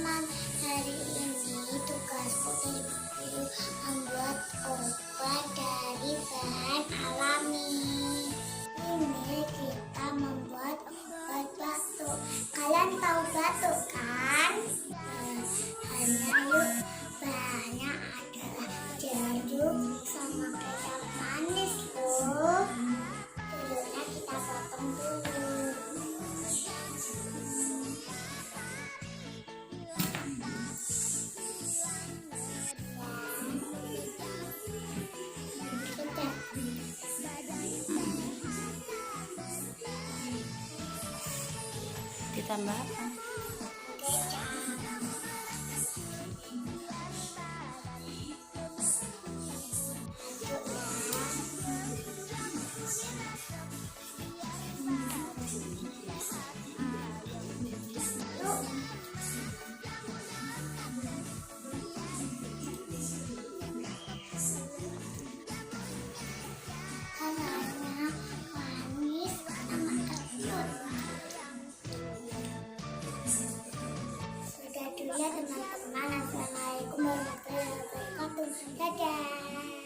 teman-teman, hari ini tugasku itu membuat obat dari bahan alami. Ini kita membuat obat batuk. Kalian tahu batuk kan? Hanya yuk, bahannya adalah jarum sama kecap manis loh. Dulunya kita potong dulu. Ditambah apa? Rasanya manis sama kecut. Sudah dulu ya teman-teman. Assalamualaikum warahmatullahi wabarakatuh. Dadah.